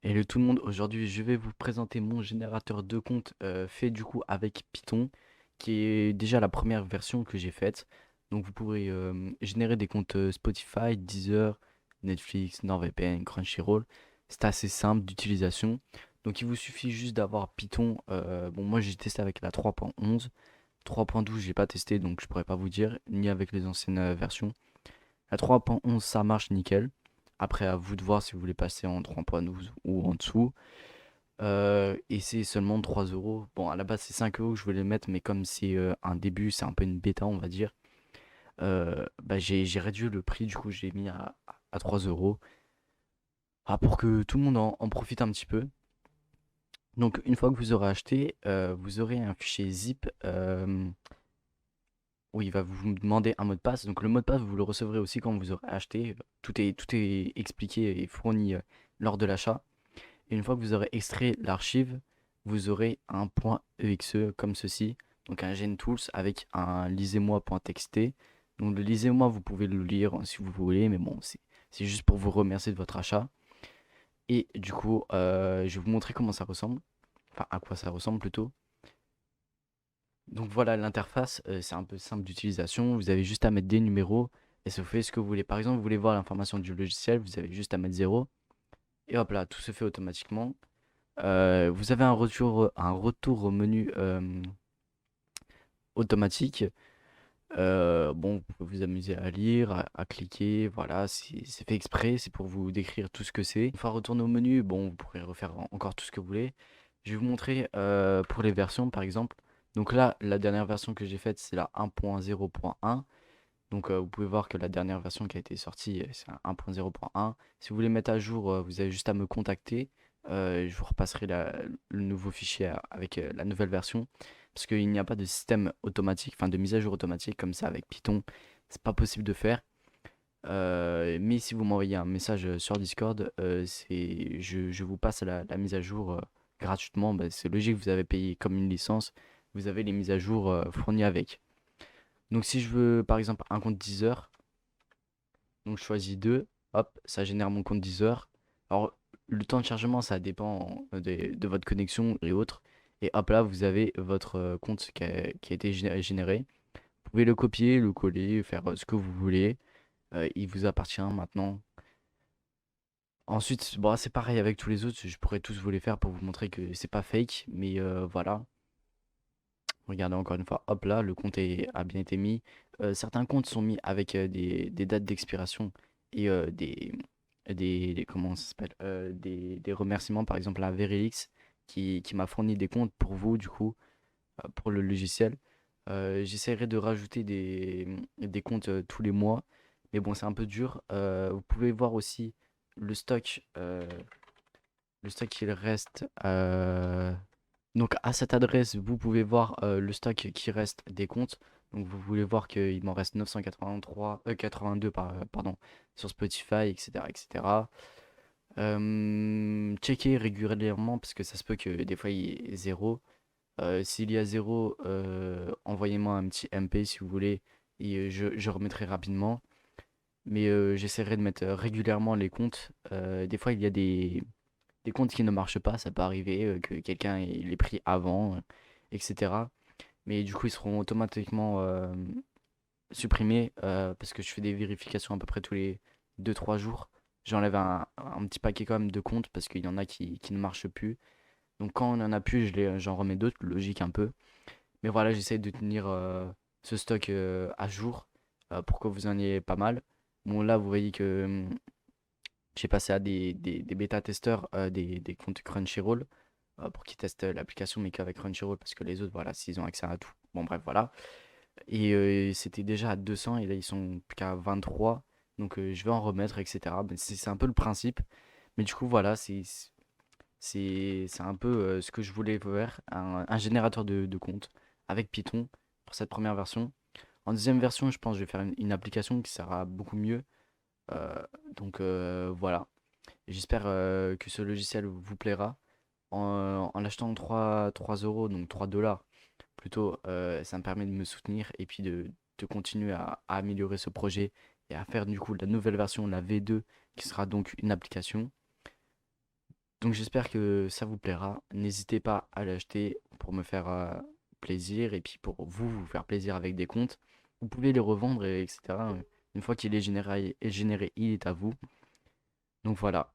Hello tout le monde, aujourd'hui je vais vous présenter mon générateur de compte fait du coup avec Python, qui est déjà la première version que j'ai faite. Donc vous pourrez générer des comptes Spotify, Deezer, Netflix, NordVPN, Crunchyroll. C'est assez simple d'utilisation. Donc il vous suffit juste d'avoir Python. Bon, moi j'ai testé avec la 3.11. 3.12 j'ai pas testé donc je pourrais pas vous dire, ni avec les anciennes versions. La 3.11 ça marche nickel. Après à vous de voir si vous voulez passer en 3.12 ou en dessous. Et c'est seulement 3 euros. Bon, à la base, c'est 5 euros que je voulais mettre, mais comme c'est un début, c'est un peu une bêta, on va dire. Bah, j'ai réduit le prix, du coup, j'ai mis à 3 euros. Ah, pour que tout le monde en profite un petit peu. Donc, une fois que vous aurez acheté, vous aurez un fichier zip où il va vous demander un mot de passe. Donc, le mot de passe, vous le recevrez aussi quand vous aurez acheté. Tout est expliqué et fourni lors de l'achat. Et une fois que vous aurez extrait l'archive, vous aurez un .exe comme ceci, donc un GenTools avec un lisez-moi.txt. Donc le lisez-moi, vous pouvez le lire si vous voulez, mais bon, c'est juste pour vous remercier de votre achat. Et du coup, je vais vous montrer comment ça ressemble, enfin à quoi ça ressemble plutôt. Donc voilà l'interface, c'est un peu simple d'utilisation. Vous avez juste à mettre des numéros et ça vous fait ce que vous voulez. Par exemple, vous voulez voir l'information du logiciel, vous avez juste à mettre 0. Et hop là, tout se fait automatiquement. Vous avez un retour au menu automatique. Bon, vous pouvez vous amuser à lire, à cliquer, voilà, c'est fait exprès, c'est pour vous décrire tout ce que c'est. Une fois retourné au menu, bon, vous pourrez refaire encore tout ce que vous voulez. Je vais vous montrer pour les versions, par exemple. Donc là, la dernière version que j'ai faite, c'est la 1.0.1. Donc vous pouvez voir que la dernière version qui a été sortie, c'est un 1.0.1. Si vous voulez mettre à jour, vous avez juste à me contacter. Je vous repasserai le nouveau fichier avec la nouvelle version. Parce qu'il n'y a pas de système automatique, enfin de mise à jour automatique comme ça avec Python. C'est pas possible de faire. Mais si vous m'envoyez un message sur Discord, je vous passe la mise à jour gratuitement. Bah, c'est logique, vous avez payé comme une licence. Vous avez les mises à jour fournies avec. Donc si je veux par exemple un compte Deezer, donc je choisis 2, hop, ça génère mon compte Deezer. Alors le temps de chargement ça dépend de votre connexion et autres. Et hop là vous avez votre compte qui a été généré. Vous pouvez le copier, le coller, faire ce que vous voulez. Il vous appartient maintenant. Ensuite, bon, c'est pareil avec tous les autres, je pourrais tous vous les faire pour vous montrer que c'est pas fake, mais voilà. Regardez encore une fois, hop là, le compte a bien été mis. Certains comptes sont mis avec des dates d'expiration et comment ça s'appelle des remerciements, par exemple la Verilix qui m'a fourni des comptes pour vous, du coup, pour le logiciel. J'essaierai de rajouter des comptes tous les mois, mais bon, c'est un peu dur. Vous pouvez voir aussi le stock, le stock qu'il reste. Donc à cette adresse, vous pouvez voir le stock qui reste des comptes. Donc vous voulez voir qu'il m'en reste 983, 82 pardon, sur Spotify, etc. etc. Checker régulièrement parce que ça se peut que des fois il y ait zéro. S'il y a zéro, envoyez-moi un petit MP si vous voulez et je remettrai rapidement. Mais j'essaierai de mettre régulièrement les comptes. Des fois il y a des comptes qui ne marchent pas, ça peut arriver que quelqu'un ait les pris avant, etc. Mais du coup, ils seront automatiquement supprimés parce que je fais des vérifications à peu près tous les 2 3 jours. J'enlève un petit paquet quand même de comptes parce qu'il y en a qui ne marchent plus. Donc quand on en a plus, j'en remets d'autres, logique un peu. Mais voilà, j'essaie de tenir ce stock à jour pour que vous en ayez pas mal. Bon, là, vous voyez que j'ai passé à des bêta-testeurs des comptes Crunchyroll pour qu'ils testent l'application, mais qu'avec Crunchyroll, parce que les autres, voilà, s'ils ont accès à tout. Bon, bref, voilà. Et c'était déjà à 200, et là, ils sont plus qu'à 23. Donc, je vais en remettre, etc. Ben, c'est un peu le principe. Mais du coup, voilà, c'est un peu ce que je voulais faire, un générateur de compte avec Python pour cette première version. En deuxième version, je pense que je vais faire une application qui sera beaucoup mieux. Euh, donc, voilà. J'espère que ce logiciel vous plaira. En l'achetant 3 euros, donc 3 dollars plutôt, ça me permet de me soutenir et puis de continuer à améliorer ce projet et à faire du coup la nouvelle version, la V2, qui sera donc une application. Donc j'espère que ça vous plaira. N'hésitez pas à l'acheter pour me faire plaisir et puis pour vous faire plaisir avec des comptes. Vous pouvez les revendre, etc. Une fois qu'il est généré, il est à vous. Donc voilà.